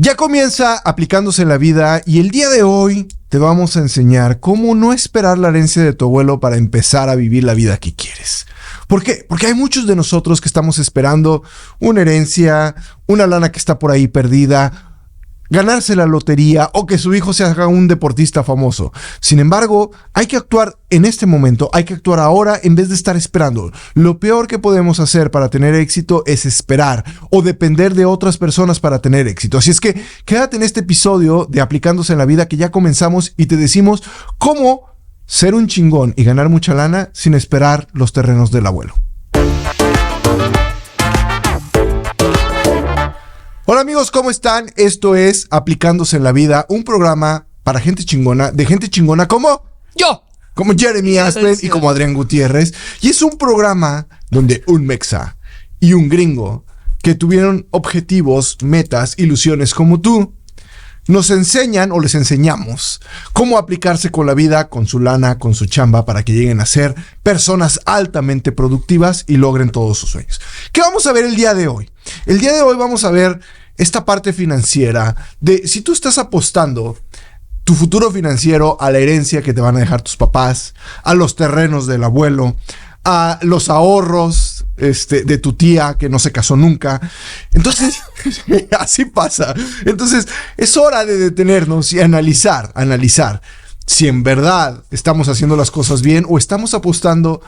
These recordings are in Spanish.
Ya comienza aplicándose en la vida y el día de hoy te vamos a enseñar cómo no esperar la herencia de tu abuelo para empezar a vivir la vida que quieres. ¿Por qué? Porque hay muchos de nosotros que estamos esperando una herencia, una lana que está por ahí perdida, ganarse la lotería o que su hijo se haga un deportista famoso. Sin embargo, hay que actuar en este momento, hay que actuar ahora en vez de estar esperando. Lo peor que podemos hacer para tener éxito es esperar o depender de otras personas para tener éxito. Así es que quédate en este episodio de Aplicándose en la Vida que ya comenzamos y te decimos cómo ser un chingón y ganar mucha lana sin esperar los terrenos del abuelo. Hola amigos, ¿cómo están? Esto es Aplicándose en la Vida, un programa para gente chingona, de gente chingona como yo, como Jeremy Aspen y como Adrián Gutiérrez. Y es un programa donde un mexa y un gringo que tuvieron objetivos, metas, ilusiones como tú, nos enseñan o les enseñamos cómo aplicarse con la vida, con su lana, con su chamba para que lleguen a ser personas altamente productivas y logren todos sus sueños. ¿Qué vamos a ver el día de hoy? El día de hoy vamos a ver esta parte financiera de si tú estás apostando tu futuro financiero a la herencia que te van a dejar tus papás, a los terrenos del abuelo, a los ahorros de tu tía que no se casó nunca. Entonces, así pasa. Entonces, es hora de detenernos y analizar si en verdad estamos haciendo las cosas bien o estamos apostando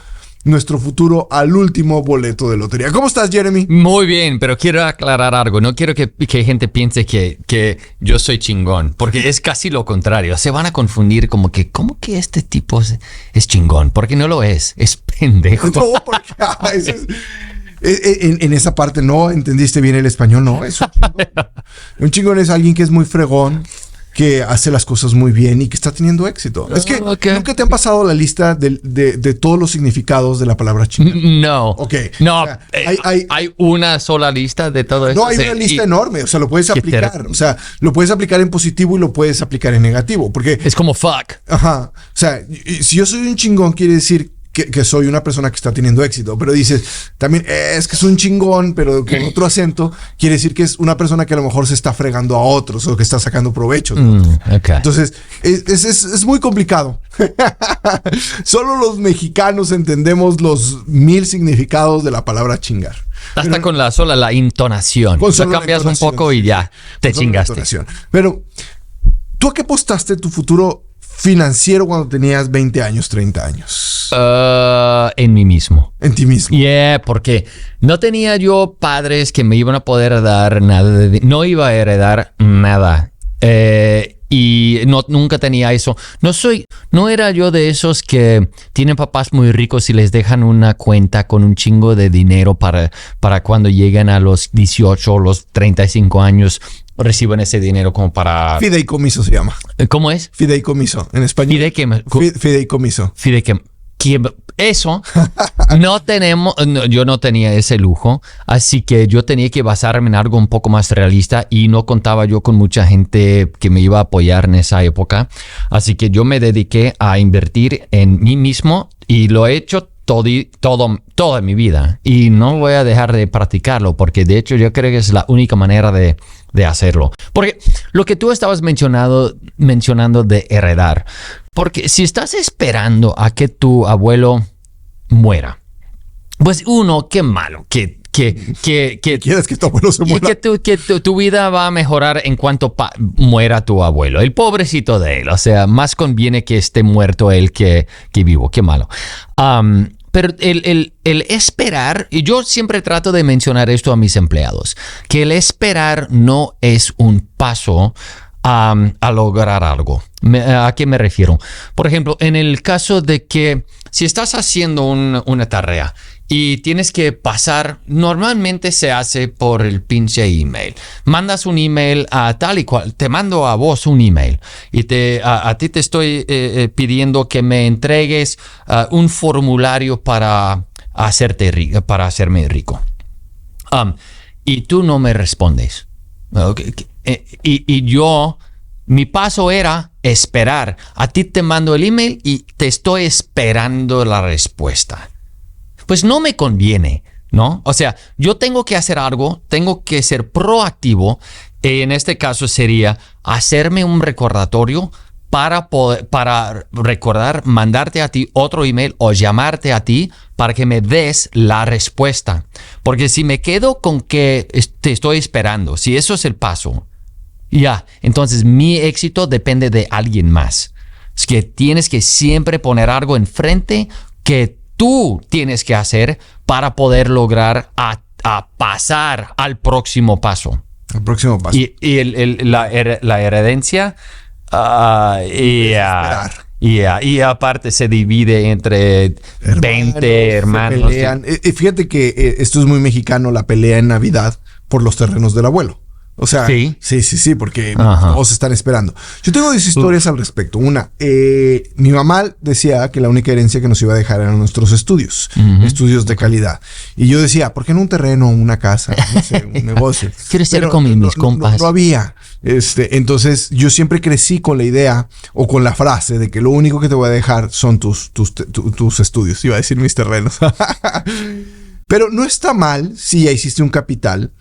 nuestro futuro al último boleto de lotería. ¿Cómo estás, Jeremy? Muy bien, pero quiero aclarar algo. No quiero que gente piense que yo soy chingón, porque es casi lo contrario. Se van a confundir como que, ¿cómo que este tipo es chingón? Porque no lo es pendejo. No, porque en esa parte no entendiste bien el español, no. Es un chingón. Un chingón es alguien que es muy fregón, que hace las cosas muy bien y que está teniendo éxito. Es que nunca te han pasado la lista de todos los significados de la palabra chingón. No. Ok. No, o sea, hay una sola lista de todo eso. No, hay una lista enorme. O sea, lo puedes aplicar. O sea, lo puedes aplicar en positivo y lo puedes aplicar en negativo. Porque es como fuck. Ajá. O sea, si yo soy un chingón, quiere decir que soy una persona que está teniendo éxito. Pero dices, también es que es un chingón, pero con otro acento, quiere decir que es una persona que a lo mejor se está fregando a otros o que está sacando provecho. Okay. Entonces, es muy complicado. Solo los mexicanos entendemos los 1000 significados de la palabra chingar. Hasta con la intonación. Con la cambias un poco y ya te chingaste. Pero, ¿tú a qué apostaste tu futuro financiero cuando tenías 20 años, 30 años? En mí mismo. En ti mismo. Porque no tenía yo padres que me iban a poder dar nada. No iba a heredar nada. Y nunca tenía eso. No era yo de esos que tienen papás muy ricos y les dejan una cuenta con un chingo de dinero para cuando lleguen a los 18 o los 35 años reciban ese dinero como para... Fideicomiso se llama. ¿Cómo es? Fideicomiso, en español. Fideicomiso. Eso no tenemos, yo no tenía ese lujo, así que yo tenía que basarme en algo un poco más realista y no contaba yo con mucha gente que me iba a apoyar en esa época, así que yo me dediqué a invertir en mí mismo y lo he hecho toda mi vida y no voy a dejar de practicarlo porque de hecho yo creo que es la única manera de hacerlo. Porque lo que tú estabas mencionando de heredar, porque si estás esperando a que tu abuelo muera, pues qué malo, que quieres que tu abuelo se muera. Que tu vida va a mejorar en cuanto muera tu abuelo. El pobrecito de él. O sea, más conviene que esté muerto él que vivo. Qué malo. Pero el esperar, y yo siempre trato de mencionar esto a mis empleados, que el esperar no es un paso a lograr algo. ¿A qué me refiero? Por ejemplo, en el caso de que si estás haciendo una tarea y tienes que pasar, normalmente se hace por el pinche email. Mandas un email a tal y cual, te mando a vos un email y a ti te estoy pidiendo que me entregues un formulario para hacerme rico. Y tú no me respondes. Okay. Mi paso era esperar. A ti te mando el email y te estoy esperando la respuesta. Pues no me conviene, ¿no? O sea, yo tengo que hacer algo, tengo que ser proactivo En este caso sería hacerme un recordatorio para recordar, mandarte a ti otro email o llamarte a ti para que me des la respuesta. Porque si me quedo con que te estoy esperando, si eso es el paso, entonces mi éxito depende de alguien más. Es que tienes que siempre poner algo enfrente que tú tienes que hacer para poder lograr a pasar al próximo paso. El próximo paso. Y la herencia, y aparte se divide entre 20 hermanos. Pelean. Fíjate que esto es muy mexicano, la pelea en Navidad por los terrenos del abuelo. O sea, sí, porque todos están esperando. Yo tengo 10 historias al respecto. Una, mi mamá decía que la única herencia que nos iba a dejar eran nuestros estudios, estudios de calidad. Y yo decía, ¿por qué no un terreno, una casa, no sé, un negocio? Quiero ser como mis compas. No había. Entonces, yo siempre crecí con la idea o con la frase de que lo único que te voy a dejar son tus estudios. Iba a decir mis terrenos. Pero no está mal si ya hiciste un capital.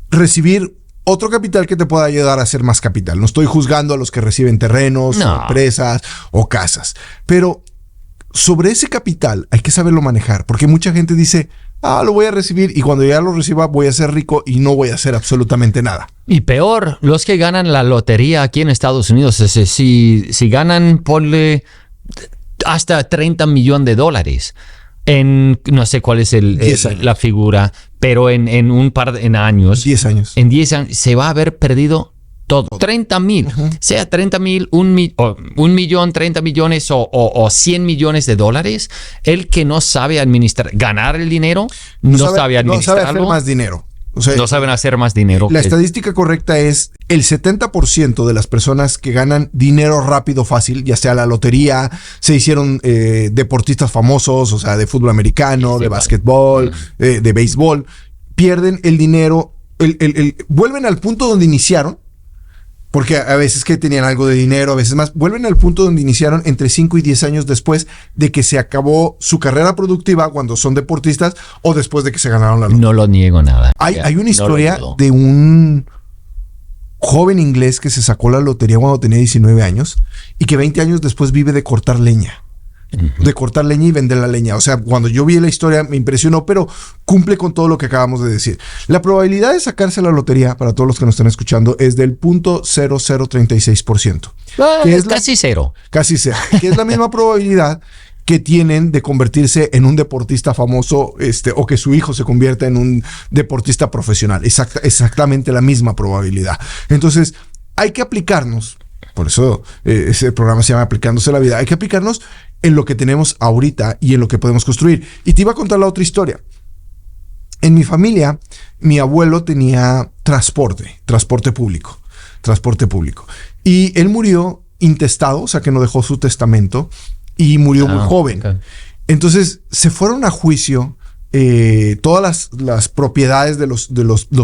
Recibir otro capital que te pueda ayudar a hacer más capital. No estoy juzgando a los que reciben terrenos, o empresas o casas. Pero sobre ese capital hay que saberlo manejar. Porque mucha gente dice, lo voy a recibir y cuando ya lo reciba voy a ser rico y no voy a hacer absolutamente nada. Y peor, los que ganan la lotería aquí en Estados Unidos, si ganan, ponle hasta $30 millones. No sé cuál es la figura, pero en un par de años. 10 años. En 10 años se va a haber perdido todo. 30,000. Sea 30,000, un millón, 30 millones o 100 millones de dólares. El que no sabe ganar el dinero, no sabe administrarlo. No sabe hacer más dinero. O sea, no saben hacer más dinero. La estadística correcta es el 70% de las personas que ganan dinero rápido, fácil, ya sea la lotería, se hicieron deportistas famosos, o sea, de fútbol americano, de básquetbol, de béisbol, pierden el dinero, vuelven al punto donde iniciaron, porque a veces que tenían algo de dinero, a veces más, vuelven al punto donde iniciaron entre 5 y 10 años después de que se acabó su carrera productiva cuando son deportistas o después de que se ganaron la lotería. No lo niego nada. Hay una historia de un joven inglés que se sacó la lotería cuando tenía 19 años y que 20 años después vive de cortar leña. De cortar leña y vender la leña. O sea, cuando yo vi la historia me impresionó, pero cumple con todo lo que acabamos de decir. La probabilidad de sacarse la lotería, para todos los que nos están escuchando, es del 0.0036%. Que es casi cero. Casi cero. Que es la misma probabilidad que tienen de convertirse en un deportista famoso, o que su hijo se convierta en un deportista profesional. Exactamente la misma probabilidad. Entonces, hay que aplicarnos. Por eso ese programa se llama Aplicándose la Vida. Hay que aplicarnos en lo que tenemos ahorita y en lo que podemos construir. Y te iba a contar la otra historia. En mi familia, mi abuelo tenía transporte público. Y él murió intestado, o sea que no dejó su testamento, y murió muy joven. Okay. Entonces se fueron a juicio todas las propiedades de los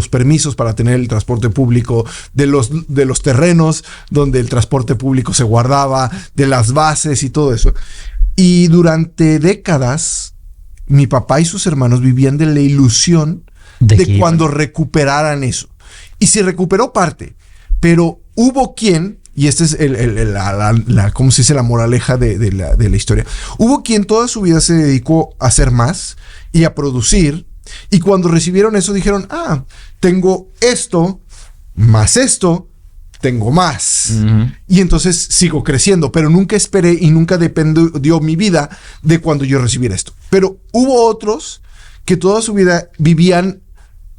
permisos para tener el transporte público, de los terrenos donde el transporte público se guardaba, de las bases y todo eso. Y durante décadas, mi papá y sus hermanos vivían de la ilusión de cuando recuperaran eso. Y se recuperó parte, pero hubo quien, y esta es ¿cómo se dice? La moraleja de la historia. Hubo quien toda su vida se dedicó a hacer más y a producir, y cuando recibieron eso dijeron, tengo esto, más esto, tengo más. Y entonces sigo creciendo, pero nunca esperé y nunca dependió mi vida de cuando yo recibiera esto. Pero hubo otros que toda su vida vivían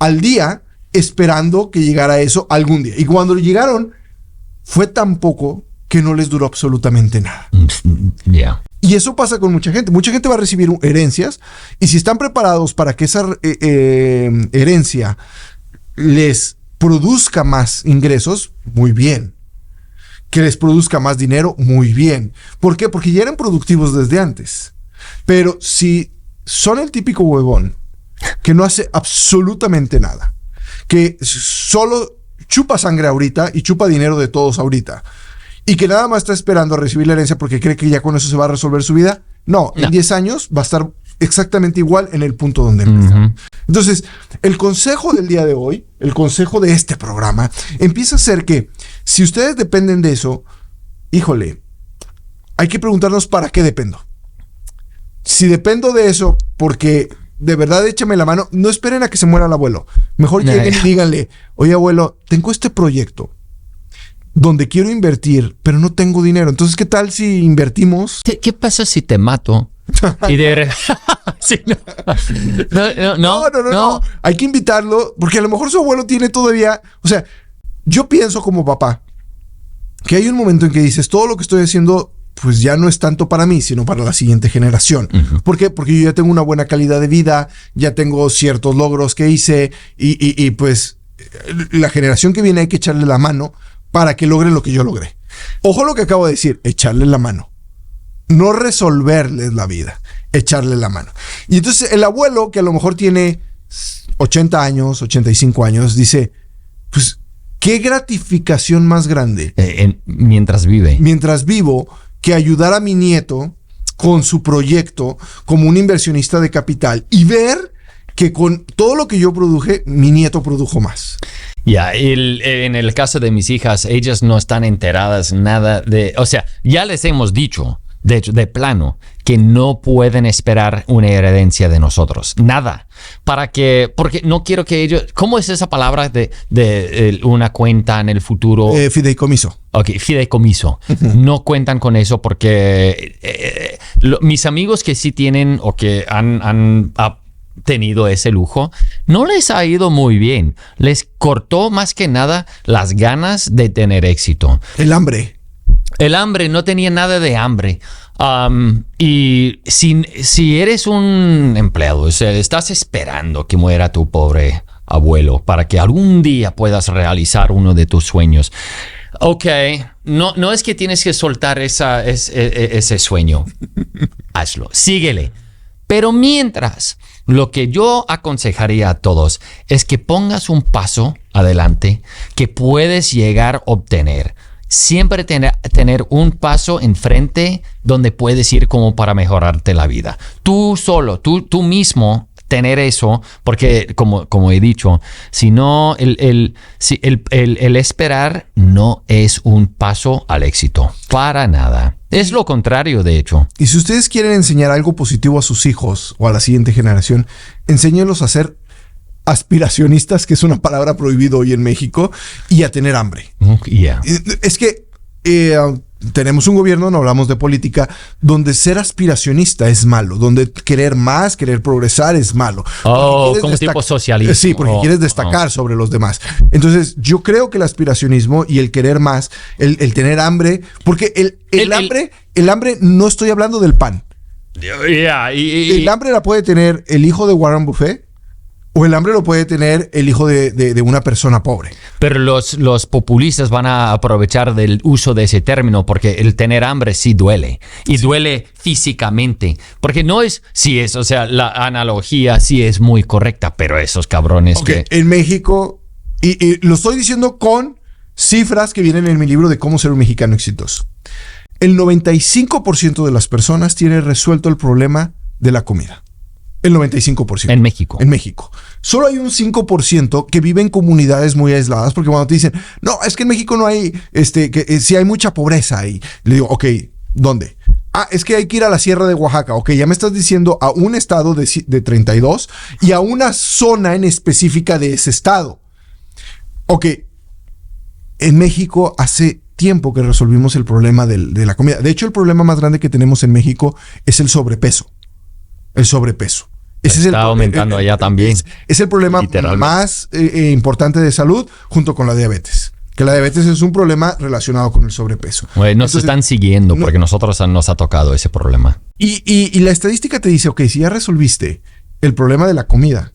al día esperando que llegara eso algún día. Y cuando llegaron, fue tan poco que no les duró absolutamente nada. Y eso pasa con mucha gente. Mucha gente va a recibir herencias y si están preparados para que esa herencia les produzca más ingresos, muy bien. Que les produzca más dinero, muy bien. ¿Por qué? Porque ya eran productivos desde antes. Pero si son el típico huevón que no hace absolutamente nada, que solo chupa sangre ahorita y chupa dinero de todos ahorita, y que nada más está esperando a recibir la herencia porque cree que ya con eso se va a resolver su vida, en 10 años va a estar exactamente igual en el punto donde empezamos. Entonces, el consejo del día de hoy, el consejo de este programa, empieza a ser que si ustedes dependen de eso, híjole, hay que preguntarnos ¿para qué dependo? Si dependo de eso porque de verdad échame la mano, no esperen a que se muera el abuelo. Mejor lleguen y díganle, oye abuelo, tengo este proyecto donde quiero invertir, pero no tengo dinero. Entonces, ¿qué tal si invertimos? ¿Qué pasa si te mato? Y de sí, no. Hay que invitarlo, porque a lo mejor su abuelo tiene todavía... O sea, yo pienso como papá que hay un momento en que dices, todo lo que estoy haciendo, pues ya no es tanto para mí, sino para la siguiente generación. ¿Por qué? Porque yo ya tengo una buena calidad de vida, ya tengo ciertos logros que hice, y pues la generación que viene hay que echarle la mano para que logre lo que yo logré. Ojo lo que acabo de decir, echarle la mano. No resolverles la vida, echarle la mano. Y entonces el abuelo, que a lo mejor tiene 80 años, 85 años, dice, pues, ¿qué gratificación más grande? Mientras vive. Mientras vivo, que ayudar a mi nieto con su proyecto como un inversionista de capital y ver que con todo lo que yo produje, mi nieto produjo más. Ya, en el caso de mis hijas, ellas no están enteradas nada de... O sea, ya les hemos dicho, de hecho, de plano, que no pueden esperar una herencia de nosotros. Nada. Porque no quiero que ellos... ¿Cómo es esa palabra de una cuenta en el futuro? Fideicomiso. Ok, fideicomiso. No cuentan con eso porque mis amigos que sí tienen o que han tenido ese lujo, no les ha ido muy bien. Les cortó más que nada las ganas de tener éxito. El hambre, no tenía nada de hambre. Y si eres un empleado, o sea, estás esperando que muera tu pobre abuelo para que algún día puedas realizar uno de tus sueños. Ok, no es que tienes que soltar ese sueño. Hazlo, síguele. Pero mientras, lo que yo aconsejaría a todos es que pongas un paso adelante que puedes llegar a obtener. Siempre tener un paso enfrente donde puedes ir como para mejorarte la vida. Tú solo, tú mismo tener eso, porque como he dicho, si no, el esperar no es un paso al éxito. Para nada. Es lo contrario, de hecho. Y si ustedes quieren enseñar algo positivo a sus hijos o a la siguiente generación, enséñenlos a ser aspiracionistas, que es una palabra prohibida hoy en México, y a tener hambre. Yeah. Es que tenemos un gobierno, no hablamos de política, donde ser aspiracionista es malo, donde querer más, querer progresar es malo. Como tipo socialista. Sí, porque quieres destacar sobre los demás. Entonces, yo creo que el aspiracionismo y el querer más, el tener hambre, porque el hambre, no estoy hablando del pan. El hambre la puede tener el hijo de Warren Buffett, o el hambre lo puede tener el hijo de una persona pobre. Pero los populistas van a aprovechar del uso de ese término porque el tener hambre sí duele. Y duele físicamente. Porque no es... o sea, la analogía sí es muy correcta, pero esos cabrones que... En México, y lo estoy diciendo con cifras que vienen en mi libro de cómo ser un mexicano exitoso. El 95% de las personas tiene resuelto el problema de la comida. El 95%. En México. En México. Solo hay un 5% que vive en comunidades muy aisladas, porque cuando te dicen, no, es que en México no hay, sí hay mucha pobreza ahí. Le digo, ok, ¿dónde? Es que hay que ir a la Sierra de Oaxaca. Ok, ya me estás diciendo a un estado de 32 y a una zona en específica de ese estado. Ok, en México hace tiempo que resolvimos el problema de la comida. De hecho, el problema más grande que tenemos en México es el sobrepeso. El sobrepeso. Está aumentando allá también. Es el problema más importante de salud junto con la diabetes. Que la diabetes es un problema relacionado con el sobrepeso. Nos están siguiendo porque nosotros nos ha tocado ese problema. Y la estadística te dice, ok, si ya resolviste el problema de la comida,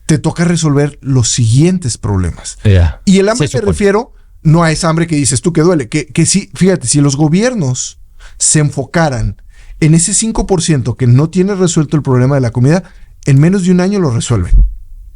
te toca resolver los siguientes problemas. Y el hambre me refiero no a esa hambre que dices tú que duele. Que sí, fíjate, si los gobiernos se enfocaran en ese 5% que no tiene resuelto el problema de la comida, en menos de un año lo resuelven.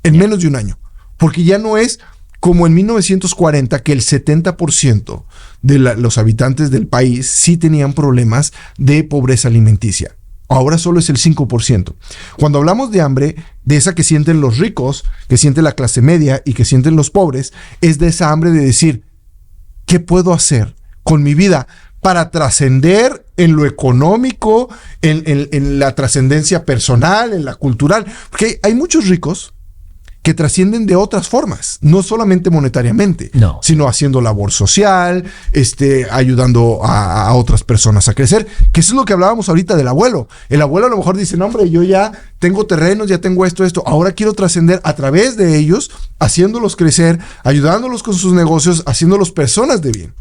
En menos de un año. Porque ya no es como en 1940 que el 70% de los habitantes del país sí tenían problemas de pobreza alimenticia. Ahora solo es el 5%. Cuando hablamos de hambre, de esa que sienten los ricos, que siente la clase media y que sienten los pobres, es de esa hambre de decir, ¿qué puedo hacer con mi vida para trascender en lo económico, en la trascendencia personal, en la cultural? Porque hay muchos ricos que trascienden de otras formas, no solamente monetariamente, sino haciendo labor social, ayudando a otras personas a crecer, que eso es lo que hablábamos ahorita del abuelo. El abuelo a lo mejor dice, no hombre, yo ya tengo terrenos, ya tengo esto, ahora quiero trascender a través de ellos, haciéndolos crecer, ayudándolos con sus negocios, haciéndolos personas de bien.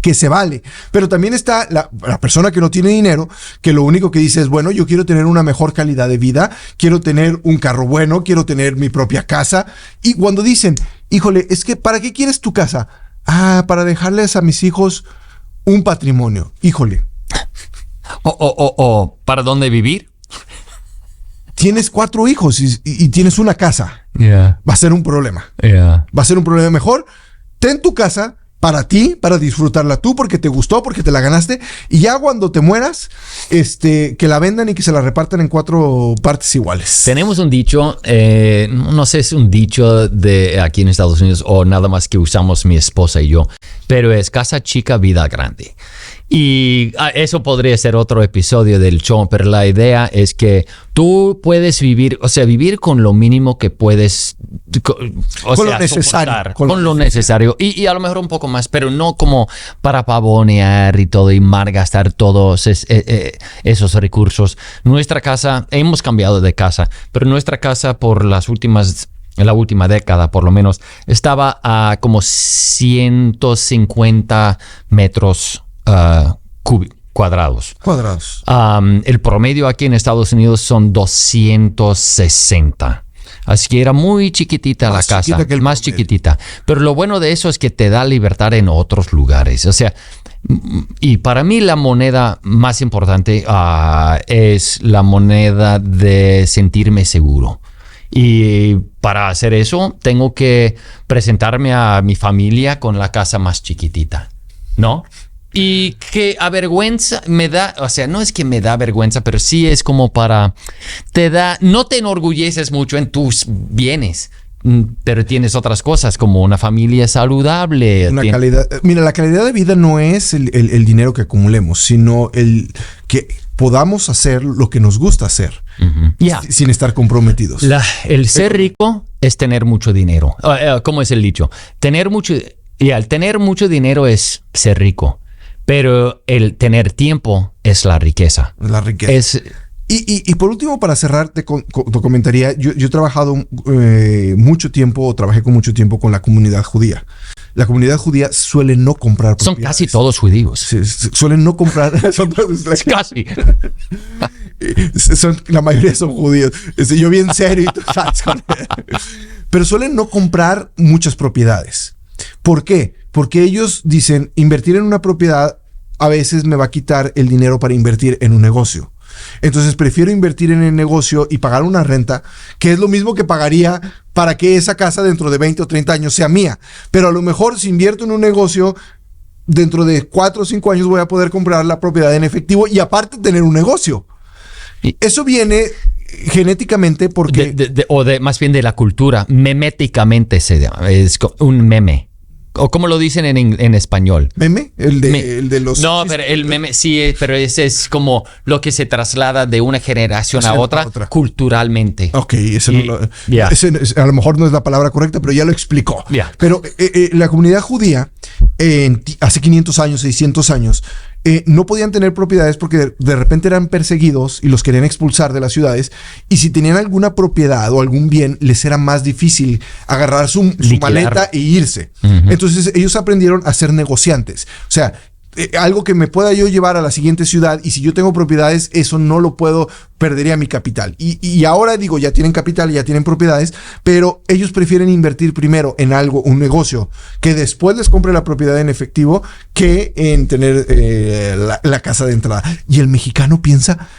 Que se vale, pero también está la persona que no tiene dinero, que lo único que dice es, bueno, yo quiero tener una mejor calidad de vida, quiero tener un carro bueno, quiero tener mi propia casa, y cuando dicen, híjole, es que ¿para qué quieres tu casa? Para dejarles a mis hijos un patrimonio, híjole. O ¿para dónde vivir? Tienes 4 hijos y tienes una casa. Yeah. Va a ser un problema. Yeah. Va a ser un problema. Mejor, ten tu casa para ti, para disfrutarla tú, porque te gustó, porque te la ganaste, y ya cuando te mueras, que la vendan y que se la repartan en 4 partes iguales. Tenemos un dicho, no sé si es un dicho de aquí en Estados Unidos o nada más que usamos mi esposa y yo, pero es casa chica, vida grande. Y eso podría ser otro episodio del show, pero la idea es que tú puedes vivir, o sea, vivir con lo mínimo que puedes, con lo necesario. Con lo necesario y a lo mejor un poco más, pero no como para pavonear y todo y malgastar todos esos recursos. Nuestra casa, hemos cambiado de casa, pero nuestra casa en la última década por lo menos, estaba a como 150 metros cuadrados. El promedio aquí en Estados Unidos son 260. Así que era muy chiquitita la casa, más chiquitita. Pero lo bueno de eso es que te da libertad en otros lugares. O sea, y para mí la moneda más importante es la moneda de sentirme seguro. Y para hacer eso tengo que presentarme a mi familia con la casa más chiquitita, ¿no? Y que avergüenza me da, o sea, no es que me da vergüenza, pero sí es como no te enorgulleces mucho en tus bienes, pero tienes otras cosas como una familia saludable. Calidad. Mira, la calidad de vida no es el dinero que acumulemos, sino el que podamos hacer lo que nos gusta hacer, sin estar comprometidos. El ser rico es tener mucho dinero. ¿Cómo es el dicho? Al tener mucho dinero es ser rico. Pero el tener tiempo es la riqueza. La riqueza. Y por último, para cerrar, te comentaría, yo he trabajado trabajé con mucho tiempo con la comunidad judía. La comunidad judía suele no comprar propiedades. Son casi todos judíos. Suelen no comprar. Son todos, casi. La mayoría son judíos. Yo bien serio y tú sabes. Pero suelen no comprar muchas propiedades. ¿Por qué? Porque ellos dicen, invertir en una propiedad a veces me va a quitar el dinero para invertir en un negocio. Entonces prefiero invertir en el negocio y pagar una renta, que es lo mismo que pagaría para que esa casa dentro de 20 o 30 años sea mía. Pero a lo mejor si invierto en un negocio, dentro de 4 o 5 años voy a poder comprar la propiedad en efectivo y aparte tener un negocio. Eso viene genéticamente porque... más bien de la cultura. Meméticamente es un meme. ¿O cómo lo dicen en español? ¿Meme? El de los... No, pero el meme sí, pero ese es como lo que se traslada de una generación a otra culturalmente. Ok, a lo mejor no es la palabra correcta, pero ya lo explicó. Pero la comunidad judía, hace 500 años, 600 años, no podían tener propiedades porque de repente eran perseguidos y los querían expulsar de las ciudades, y si tenían alguna propiedad o algún bien, les era más difícil agarrar su maleta e irse. Entonces ellos aprendieron a ser negociantes. O sea, algo que me pueda yo llevar a la siguiente ciudad, y si yo tengo propiedades, eso no lo puedo, perdería mi capital. Y ahora digo, ya tienen capital, ya tienen propiedades, pero ellos prefieren invertir primero en algo, un negocio, que después les compre la propiedad en efectivo, que en tener la casa de entrada. Y el mexicano piensa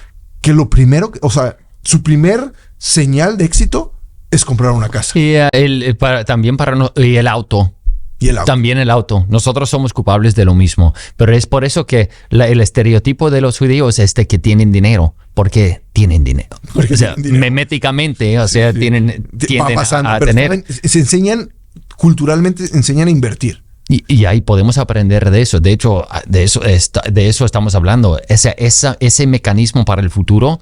que lo primero, o sea, su primer señal de éxito es comprar una casa. Y también para y el auto. Y el auto. También el auto. Nosotros somos culpables de lo mismo. Pero es por eso que el estereotipo de los judíos es de que tienen dinero. Porque tienen dinero. Porque o sea, tienen dinero. meméticamente, o sea, tienden pasando, a pero tener... saben, se enseñan, culturalmente enseñan a invertir. Y ahí podemos aprender de eso. De hecho, de eso estamos hablando. Ese mecanismo para el futuro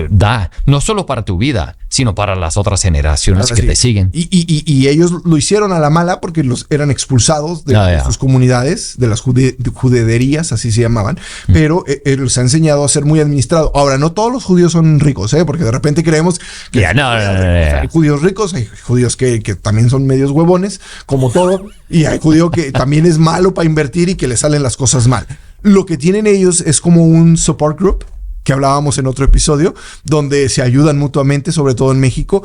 da, no solo para tu vida, sino para las otras generaciones Ahora que sí. te siguen. Y ellos lo hicieron a la mala porque los eran expulsados de sus comunidades, de las juderías, así se llamaban, pero les ha enseñado a ser muy administrado. Ahora, no todos los judíos son ricos, porque de repente creemos que hay judíos ricos, hay judíos que también son medios huevones, como todo, y hay judío que también es malo para invertir y que le salen las cosas mal. Lo que tienen ellos es como un support group, que hablábamos en otro episodio, donde se ayudan mutuamente, sobre todo en México,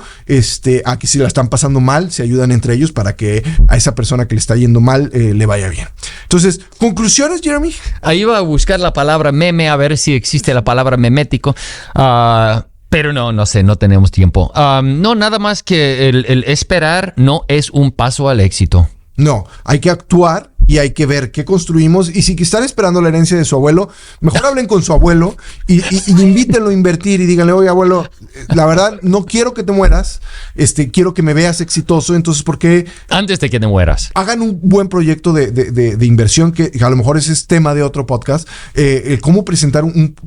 a que si la están pasando mal, se ayudan entre ellos para que a esa persona que le está yendo mal le vaya bien. Entonces, ¿conclusiones, Jeremy? Ahí iba a buscar la palabra meme, a ver si existe la palabra memético. Pero no sé, no tenemos tiempo. No, nada más que el esperar no es un paso al éxito. No, hay que actuar y hay que ver qué construimos. Y si están esperando la herencia de su abuelo, mejor hablen con su abuelo y invítenlo a invertir y díganle: oye, abuelo, la verdad no quiero que te mueras, quiero que me veas exitoso. Entonces, ¿por qué? Antes de que te mueras. Hagan un buen proyecto de inversión, que a lo mejor ese es tema de otro podcast. Cómo presentar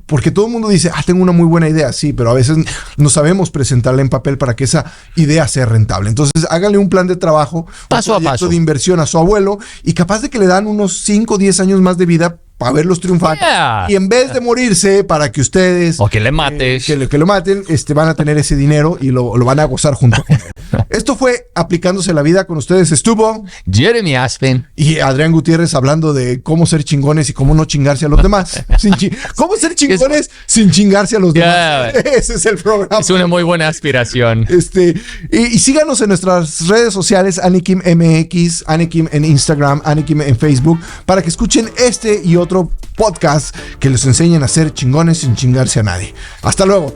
porque todo el mundo dice: tengo una muy buena idea. Sí, pero a veces no sabemos presentarla en papel para que esa idea sea rentable. Entonces, háganle un plan de trabajo, paso un proyecto a paso de inversión a su abuelo, y capaz de que le dan unos 5 o 10 años más de vida para verlos triunfar. Yeah. Y en vez de morirse, para que ustedes... O que le mates. Que lo maten, van a tener ese dinero y lo van a gozar junto con él. Esto fue Aplicándose la Vida. Con ustedes estuvo Jeremy Aspen y Adrián Gutiérrez, hablando de cómo ser chingones y cómo no chingarse a los demás. ¿Cómo ser chingones sin chingarse a los demás? Ese es el programa. Es una muy buena aspiración. Y síganos en nuestras redes sociales, Anikim MX, Anikim en Instagram, Anikim en Facebook, para que escuchen este y otro podcast que les enseñen a ser chingones sin chingarse a nadie. Hasta luego.